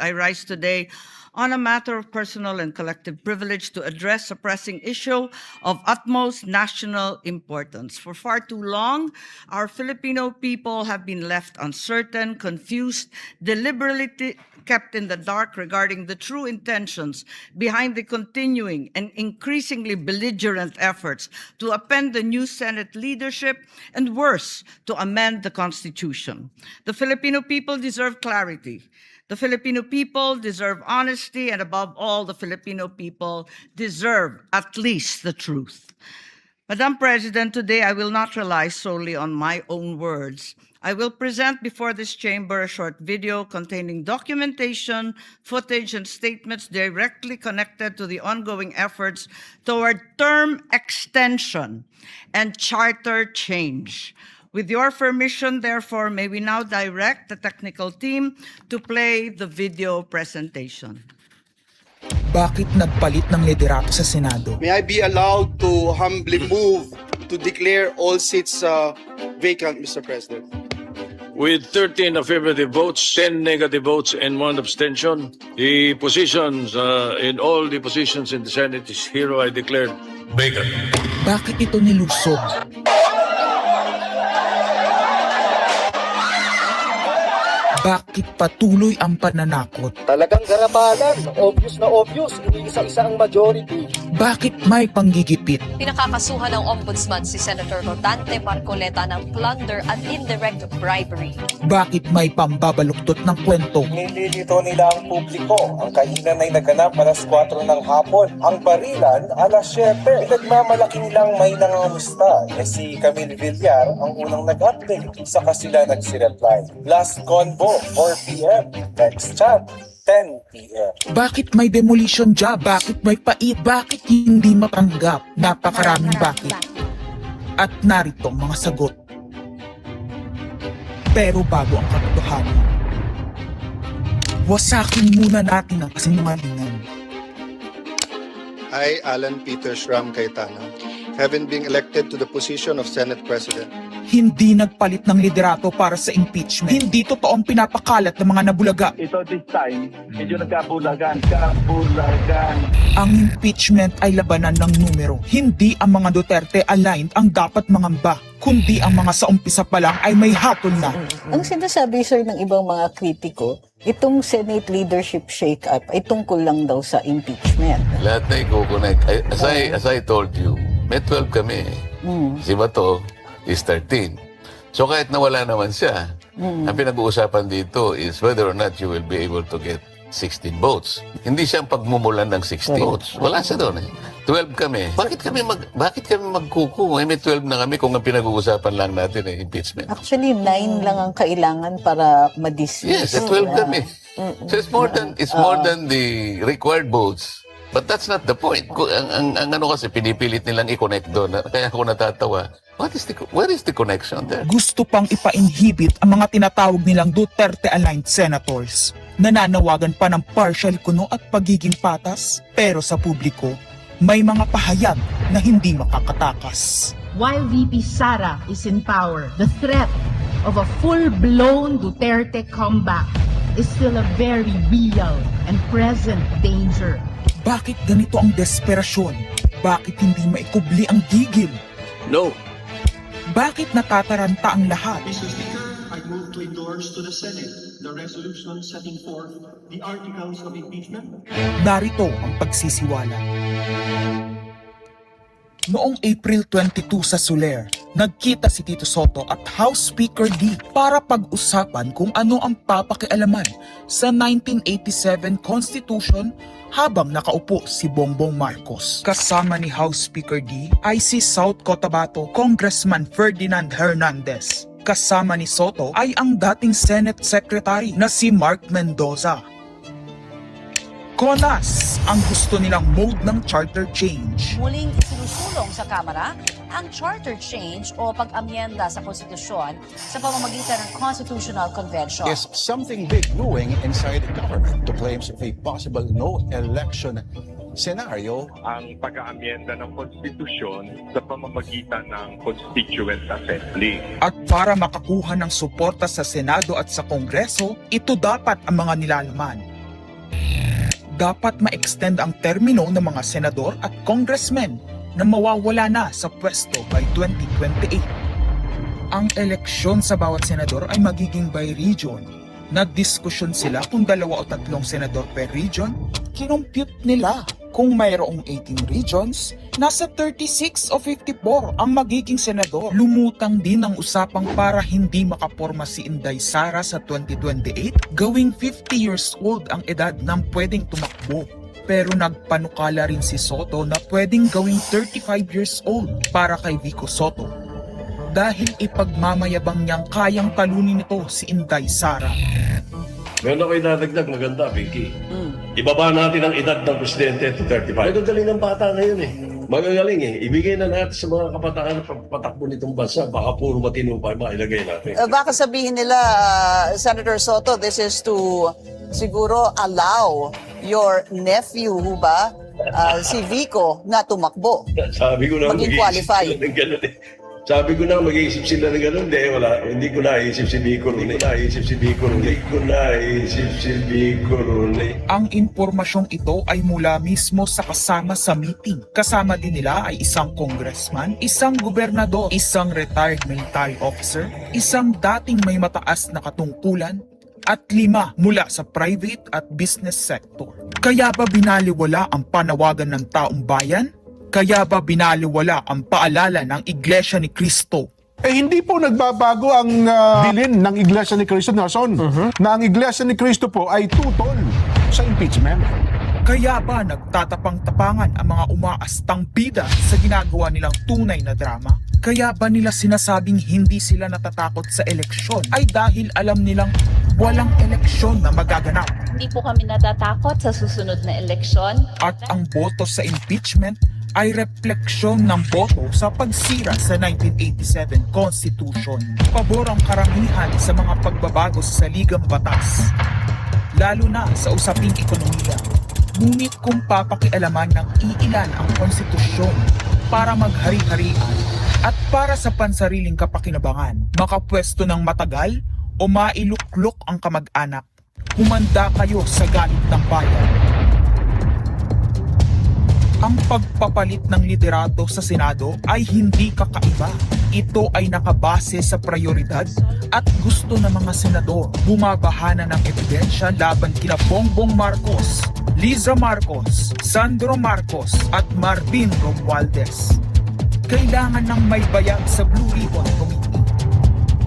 I rise today on a matter of personal and collective privilege to address a pressing issue of utmost national importance. For far too long, our Filipino people have been left uncertain, confused, deliberately kept in the dark regarding the true intentions behind the continuing and increasingly belligerent efforts to append the new Senate leadership and, worse, to amend the Constitution. The Filipino people deserve clarity. The Filipino people deserve honesty, and above all, the Filipino people deserve at least the truth. Madam President, today I will not rely solely on my own words. I will present before this chamber a short video containing documentation, footage, and statements directly connected to the ongoing efforts toward term extension and charter change. With your permission, therefore, may we now direct the technical team to play the video presentation. Bakit nagpalit ng liderato sa Senado? May I be allowed to humbly move to declare all seats vacant, Mr. President? With 13 affirmative votes, 10 negative votes, and 1 abstention, the positions in all the positions in the Senate is hereby declared vacant. Bakit ito nilusog? Bakit patuloy ang pananakot? Talagang garabalan, obvious na obvious, iniisa-isa ang majority. Bakit may panggigipit? Pinakakasuhan ng Ombudsman si Senator Rodante Marcoleta ng plunder at indirect bribery. Bakit may pambabaluktot ng kwento? Nililito nila ang publiko. Ang kainan ay naganap alas 4 ng hapon. Ang barilan alas 7. Pinagmamalaki nilang may nangangamusta. Si Camille Villar ang unang nag-update. Saka sila nagsi-reply. Last convo, 4 p.m. Next chat, 10 p.m. Bakit may demolition job? Bakit may pait? Bakit hindi matanggap? Napakaraming bakit. At narito ang mga sagot. Pero bago ang katotohanan, wasakin muna natin ang kasinungalingan. I, Alan Peter Shram Cayetano, having been elected to the position of Senate President, Hindi nagpalit ng liderato para sa impeachment. Hindi totoong pinapakalat ng mga nabulaga. Ito this time, medyo nagkabulagan. Ang impeachment ay labanan ng numero. Hindi ang mga Duterte aligned ang dapat mangamba, kundi ang mga sa umpisa pa lang ay may hatol na. Ang sinasabi, sir, ng ibang mga kritiko, itong Senate leadership shake-up ay tungkol lang daw sa impeachment. Lahat na i-connect. As I told you, may 12 kami. Si Bato is 13. So kahit nawala naman siya, ang pinag-uusapan dito is whether or not you will be able to get 16 votes. Hindi siya ang pagmumulan ng 16 votes. Wala siya doon eh. 12 kami. Bakit kami magkuku? May 12 na kami kung ang pinag-uusapan lang natin eh, impeachment. Actually, 9 lang ang kailangan para ma-dismiss. Yes, 12 kami. So it's more than the required votes. But that's not the point. Ang ano kasi, pinipilit nilang i-connect doon. Kaya ako natatawa. Where is the connection there? Gusto pang ipa-inhibit ang mga tinatawag nilang Duterte-aligned senators. Nananawagan pa ng partial kuno at pagiging patas. Pero sa publiko, may mga pahayag na hindi makakatakas. While VP Sara is in power, the threat of a full-blown Duterte comeback is still a very real and present danger. Bakit ganito ang desperasyon? Bakit hindi maikubli ang gigil? No. Bakit natataranta ang lahat? Mr. Speaker, I move to endorse to the Senate the resolution setting forth the articles of impeachment. Narito ang pagsisiwala. Noong April 22 sa Soler, nagkita si Tito Soto at House Speaker D para pag-usapan kung ano ang papakialaman sa 1987 Constitution habang nakaupo si Bongbong Marcos. Kasama ni House Speaker D ay si South Cotabato Congressman Ferdinand Hernandez. Kasama ni Soto ay ang dating Senate Secretary na si Mark Mendoza. Konas ang gusto nilang mode ng charter change. Muling isinusulong sa Kamara ang charter change o pag-amyenda sa konstitusyon sa pamamagitan ng Constitutional Convention. Is something big brewing inside the government to claims of a possible no-election scenario. Ang pag-aamyenda ng konstitusyon sa pamamagitan ng Constituent Assembly. At para makakuha ng suporta sa Senado at sa Kongreso, ito dapat ang mga nilalaman. Dapat ma-extend ang termino ng mga senador at congressmen na mawawala na sa pwesto by 2028. Ang eleksyon sa bawat senador ay magiging by region. Nagdiskusyon sila kung 2 o 3 senador per region. Kinompute nila kung mayroong 18 regions, nasa 36 o 54 ang magiging senador. Lumutang din ang usapang para hindi makaporma si Inday Sara sa 2028, gawing 50 years old ang edad ng pwedeng tumakbo. Pero nagpanukala rin si Soto na pwedeng gawing 35 years old para kay Vico Soto. Dahil ipagmamayabang niyang kayang talunin ito si Inday Sara. Meron ako idadagdag maganda, Vicky. Ibaba natin ang edad ng presidente to 35. Magagaling ng bata ngayon eh. Magagaling eh. Ibigay na natin sa mga kabataan na patakbo nitong bansa. Baka puro matino pa mailagay natin. Baka sabihin nila, Senator Soto, this is to siguro allow your nephew, ba, si Vico, na tumakbo. Sabi ko na maging qualify. Sabi ko na mag-iisip sila ng gano'n. Hindi ko naisip si Vico. Ang impormasyong ito ay mula mismo sa kasama sa meeting. Kasama din nila ay isang congressman, isang gobernador, isang retired military officer, isang dating may mataas na katungkulan, at 5 mula sa private at business sector. Kaya ba binaliwala ang panawagan ng taong bayan? Kaya ba binaliwala ang paalala ng Iglesia ni Cristo? Hindi po nagbabago ang bilin ng Iglesia ni Cristo, Nelson, na ang Iglesia ni Cristo po ay tutol sa impeachment. Kaya ba nagtatapang-tapangan ang mga umaastang bida sa ginagawa nilang tunay na drama? Kaya ba nila sinasabing hindi sila natatakot sa eleksyon ay dahil alam nilang walang eleksyon na magaganap? Hindi po kami natatakot sa susunod na eleksyon. At ang boto sa impeachment ay refleksyon ng boto sa pagsira sa 1987 Constitution. Pabor ang karamihan sa mga pagbabago sa saligang batas, lalo na sa usaping ekonomiya. Ngunit kung papakialaman ng iilan ang konstitusyon para maghari-harian at para sa pansariling kapakinabangan, makapwesto ng matagal o mailuklok ang kamag-anak, humanda kayo sa galit ng bayan. Ang pagpapalit ng liderato sa Senado ay hindi kakaiba. Ito ay nakabase sa prioridad at gusto ng mga senador. Bumabahana ng ebidensya laban kina Bongbong Marcos, Liza Marcos, Sandro Marcos at Marvin Romualdez. Kailangan ng may bayag sa Blue Ribbon Committee.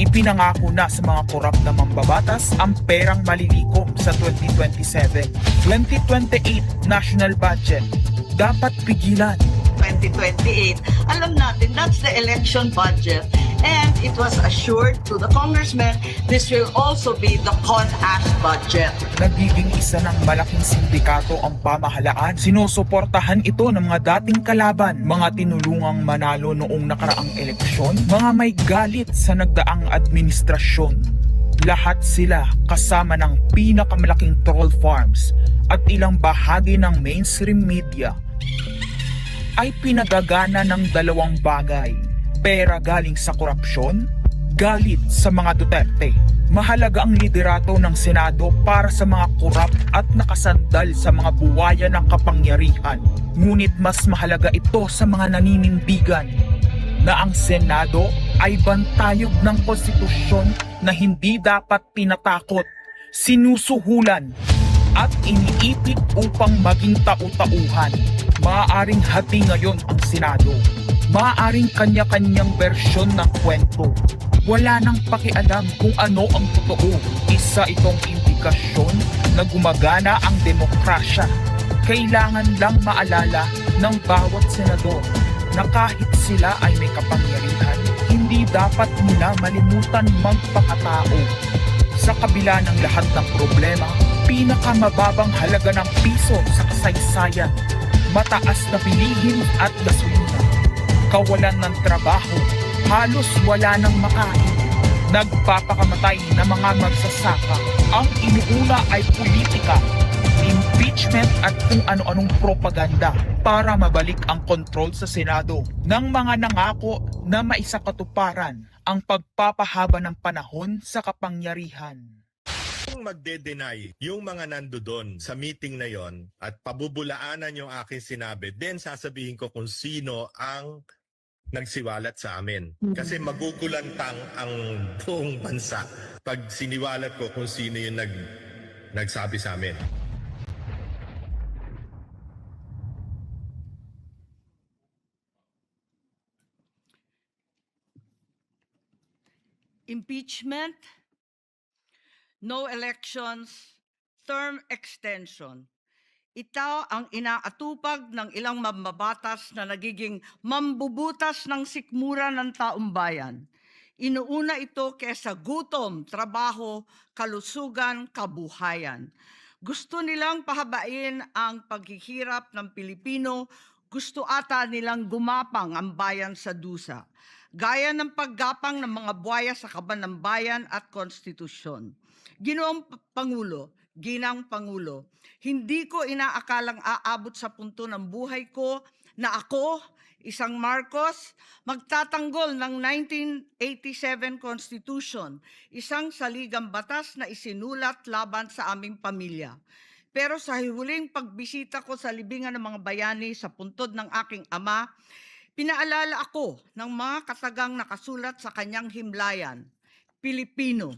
Ipinangako na sa mga korap na mambabatas ang perang malilikom sa 2027. 2028 national budget. Dapat pigilan. 2028, alam natin that's the election budget. And it was assured to the congressmen, this will also be the CONAS budget. Nagiging isa ng malaking sindikato ang pamahalaan. Sinusuportahan ito ng mga dating kalaban, mga tinulungang manalo noong nakaraang eleksyon, mga may galit sa nagdaang administrasyon. Lahat sila kasama ng pinakamalaking troll farms at ilang bahagi ng mainstream media ay pinagagana ng 2 bagay. Pera galing sa korupsyon, galit sa mga Duterte. Mahalaga ang liderato ng Senado para sa mga korap at nakasandal sa mga buwaya ng kapangyarihan. Ngunit mas mahalaga ito sa mga naninindigan na ang Senado ay bantayog ng konstitusyon na hindi dapat tinatakot, sinusuhulan at iniipit upang maging tau-tauhan. Maaaring hati ngayon ang Senado. Maaaring kanya-kanyang bersyon ng kwento. Wala nang pakialam kung ano ang totoo. Isa itong indikasyon na gumagana ang demokrasya. Kailangan lang maalala ng bawat senador na kahit sila ay may kapangyarihan, hindi dapat nila malimutan magpakatao. Sa kabila ng lahat ng problema, pinakamababang halaga ng piso sa kasaysayan, mataas na bilihin at gasolina, kawalan ng trabaho, halos wala nang makain, nagpapakamatay na mga magsasaka. Ang inuuna ay politika, impeachment at kung ano-anong propaganda para mabalik ang kontrol sa Senado ng mga nangako na maisakatuparan ang pagpapahaba ng panahon sa kapangyarihan. magde-deny yung mga nandoon sa meeting na yon at pabubulaanan yung aking sinabi, then sasabihin ko kung sino ang nagsiwalat sa amin. Kasi magugulantang ang buong bansa pag siniwalat ko kung sino yung nagsabi sa amin. Impeachment, no elections, term extension. Ito ang inaatupag ng ilang mambabatas na nagiging mambubutas ng sikmura ng taong bayan. Inuuna ito kesa gutom, trabaho, kalusugan, kabuhayan. Gusto nilang pahabain ang paghihirap ng Pilipino, gusto ata nilang gumapang ang bayan sa dusa, gaya ng paggapang ng mga buwaya sa kaban ng bayan at konstitusyon. Ginoong Pangulo, Ginang Pangulo, hindi ko inaakalang aabot sa punto ng buhay ko na ako, isang Marcos, magtatanggol ng 1987 Constitution, isang saligang batas na isinulat laban sa aming pamilya. Pero sa huling pagbisita ko sa libingan ng mga bayani sa puntod ng aking ama, pinaalala ako ng mga katagang nakasulat sa kanyang himlayan, Pilipino.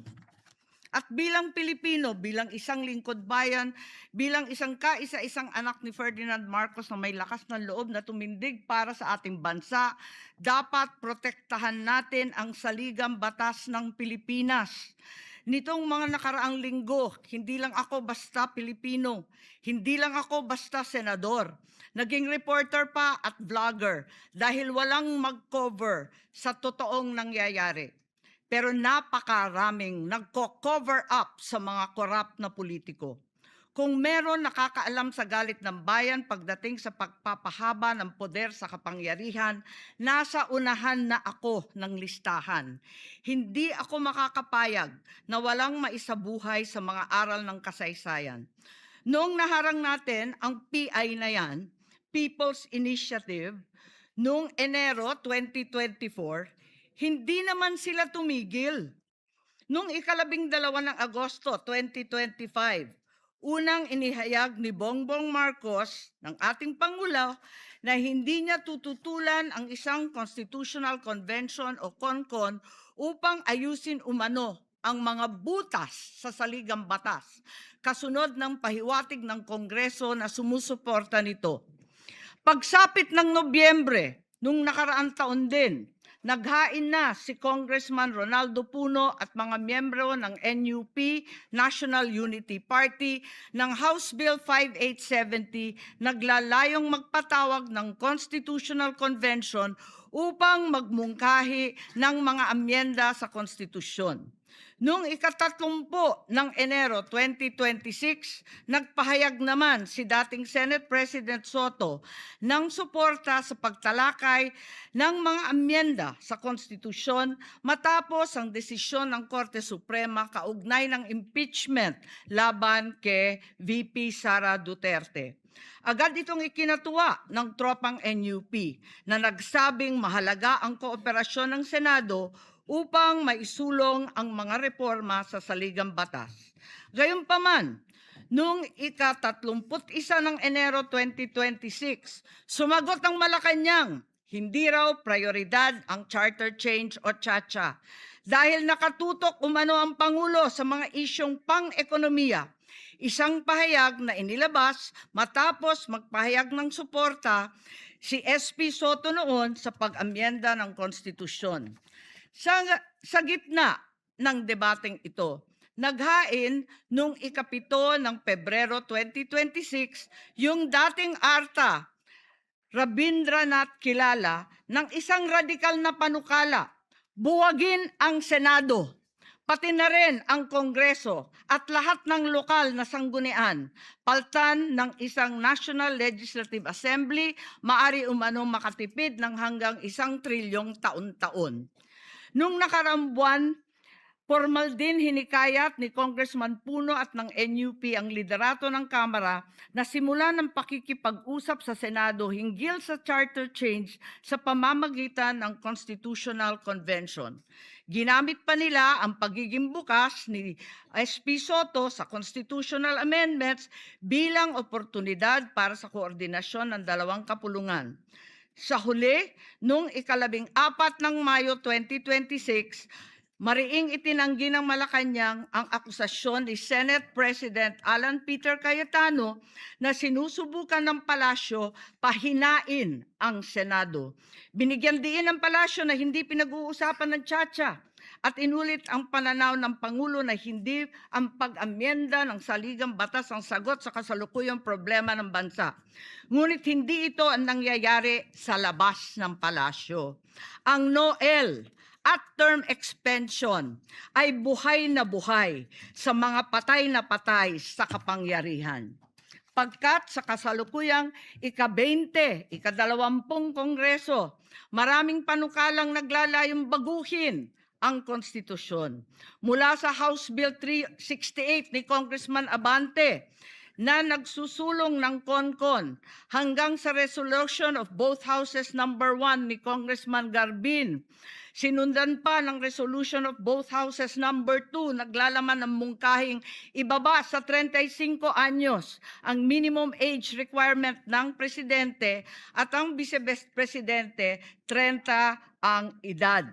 At bilang Pilipino, bilang isang lingkod bayan, bilang isang kaisa-isang anak ni Ferdinand Marcos na may lakas ng loob na tumindig para sa ating bansa, dapat protektahan natin ang saligang batas ng Pilipinas. Nitong mga nakaraang linggo, hindi lang ako basta Pilipino, hindi lang ako basta senador, naging reporter pa at vlogger dahil walang mag-cover sa totoong nangyayari. Pero napakaraming nagko-cover up sa mga korap na politiko. Kung meron nakakaalam sa galit ng bayan pagdating sa pagpapahaba ng poder sa kapangyarihan, nasa unahan na ako ng listahan. Hindi ako makakapayag na walang maisabuhay sa mga aral ng kasaysayan. Noong naharang natin ang PI na yan, People's Initiative, noong Enero 2024, hindi naman sila tumigil. Noong 12 ng Agosto 2025, unang inihayag ni Bongbong Marcos ng ating Pangulo na hindi niya tututulan ang isang Constitutional Convention o CONCON upang ayusin umano ang mga butas sa saligang batas, kasunod ng pahiwatig ng Kongreso na sumusuporta nito. Pagsapit ng Nobyembre, nung nakaraang taon din, naghain na si Congressman Ronaldo Puno at mga miyembro ng NUP, National Unity Party, ng House Bill 5870, naglalayong magpatawag ng Constitutional Convention upang magmungkahi ng mga amyenda sa konstitusyon. Noong 30 ng Enero 2026, nagpahayag naman si dating Senate President Soto ng suporta sa pagtalakay ng mga amyenda sa konstitusyon matapos ang desisyon ng Korte Suprema kaugnay ng impeachment laban kay VP Sara Duterte. Agad itong ikinatuwa ng tropang NUP na nagsabing mahalaga ang kooperasyon ng Senado upang maisulong ang mga reforma sa saligang batas. Gayunpaman, noong ika-31 ng Enero 2026, sumagot ang Malacanang, hindi raw prioridad ang charter change o CHACHA dahil nakatutok umano ang Pangulo sa mga isyong pang-ekonomiya. Isang pahayag na inilabas matapos magpahayag ng suporta si SP Soto noon sa pag-amyenda ng konstitusyon. Sa gitna ng debateng ito, naghain noong ika-7 ng Pebrero 2026 yung dating ARTA, Rabindranath Kilala, ng isang radikal na panukala, buwagin ang Senado, pati na rin ang Kongreso at lahat ng lokal na sanggunian, paltan ng isang National Legislative Assembly, maari umano makatipid ng hanggang 1 trilyong taon-taon. Nung nakaraang buwan, Formal din hinikayat ni Congressman Puno at ng NUP ang liderato ng Kamara na simulan ng pakikipag-usap sa Senado hinggil sa charter change sa pamamagitan ng Constitutional Convention. Ginamit pa nila ang pagiging bukas ni SP Soto sa constitutional amendments bilang oportunidad para sa koordinasyon ng dalawang kapulungan. Sa huli, noong 14 ng Mayo 2026, mariing itinanggi ng Malacanang ang akusasyon ni Senate President Alan Peter Cayetano na sinusubukan ng palasyo pahinain ang Senado. Binigyan diin ng palasyo na hindi pinag-uusapan ng Chacha at inulit ang pananaw ng Pangulo na hindi ang pag-amyenda ng saligang batas ang sagot sa kasalukuyang problema ng bansa. Ngunit hindi ito ang nangyayari sa labas ng palasyo. Ang NOEL at term extension ay buhay na buhay sa mga patay na patay sa kapangyarihan. Pagkat sa kasalukuyang ika-20, ika-20 Kongreso, maraming panukalang naglalayong baguhin ang konstitusyon. Mula sa House Bill 368 ni Congressman Abante na nagsusulong ng CONCON hanggang sa resolution of both houses number 1 ni Congressman Garbin. Sinundan pa ng resolution of both houses number 2 naglalaman ng mungkahing ibaba sa 35 anyos ang minimum age requirement ng presidente at ang vice-presidente 30 ang edad.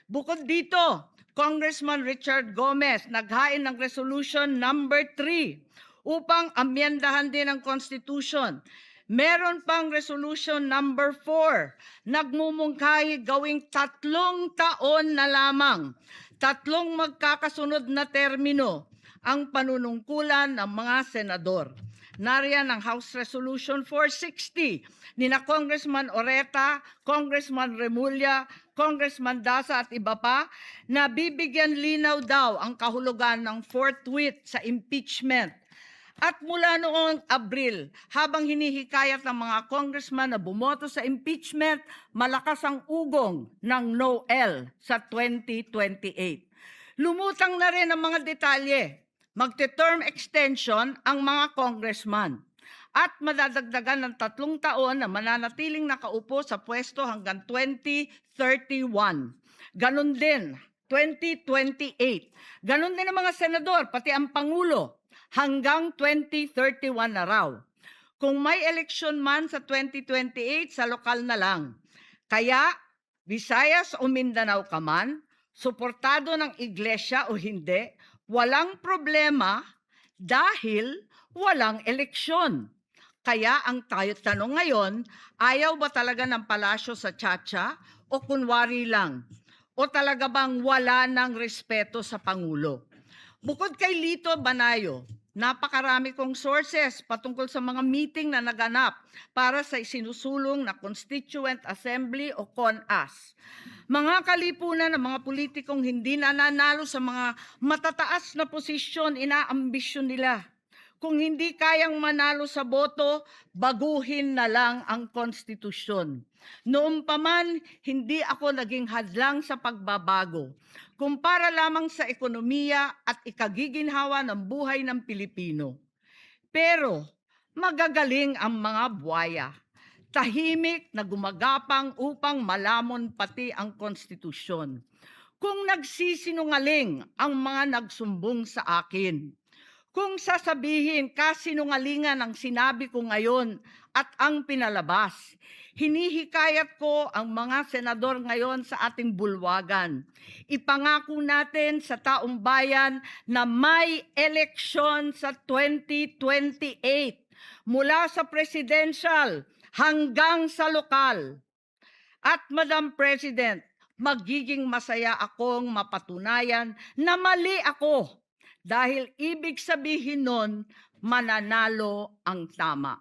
Bukod dito, Congressman Richard Gomez naghain ng resolution number 3 upang amyendahan din ang Constitution. Meron pang resolution number 4, nagmumungkahi gawing 3 taon na lamang, 3 magkakasunod na termino ang panunungkulan ng mga senador. Nariyan ang House Resolution 460 ni na Congressman Oreta, Congressman Remulla, Congressman Daza at iba pa na bibigyan linaw daw ang kahulugan ng forthwith sa impeachment. At mula noong Abril, habang hinihikayat ng mga congressman na bumoto sa impeachment, malakas ang ugong ng NOEL sa 2028. Lumutang na rin ang mga detalye. Magte-term extension ang mga congressman at madadagdagan ng 3 taon na mananatiling nakaupo sa pwesto hanggang 2031. Ganon din, 2028. Ganon din ang mga senador, pati ang Pangulo, hanggang 2031 na raw. Kung may eleksyon man sa 2028, sa lokal na lang. Kaya, Visayas o Mindanao ka man, suportado ng iglesia o hindi, walang problema dahil walang eleksyon. Kaya ang tanong ngayon, ayaw ba talaga ng palasyo sa Chacha o kunwari lang? O talaga bang wala ng respeto sa Pangulo? Bukod kay Lito Banayo, napakarami kong sources patungkol sa mga meeting na naganap para sa isinusulong na Constituent Assembly o CONAS. Mga kalipunan ng mga politikong hindi nananalo sa mga matataas na posisyon, inaambisyon nila. Kung hindi kayang manalo sa boto, baguhin na lang ang konstitusyon. Noon pa man, hindi ako naging hadlang sa pagbabago. Kung para lamang sa ekonomiya at ikagiginhawa ng buhay ng Pilipino. Pero magagaling ang mga buwaya. Tahimik na gumagapang upang malamon pati ang konstitusyon. Kung nagsisinungaling ang mga nagsumbong sa akin, kung sasabihin kasinungalingan ang sinabi ko ngayon at ang pinalabas, hinihikayat ko ang mga senador ngayon sa ating bulwagan. Ipangako natin sa taong bayan na may eleksyon sa 2028 mula sa presidential hanggang sa lokal. At Madam President, magiging masaya akong mapatunayan na mali ako. Dahil ibig sabihin nun, mananalo ang tama.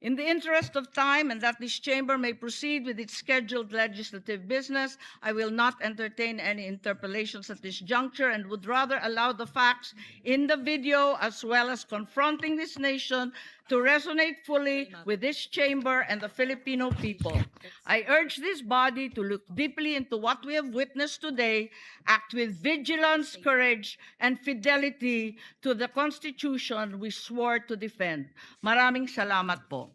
In the interest of time and that this chamber may proceed with its scheduled legislative business, I will not entertain any interpellations at this juncture and would rather allow the facts in the video as well as confronting this nation to resonate fully with this chamber and the Filipino people. I urge this body to look deeply into what we have witnessed today, act with vigilance, courage, and fidelity to the Constitution we swore to defend. Maraming salamat po.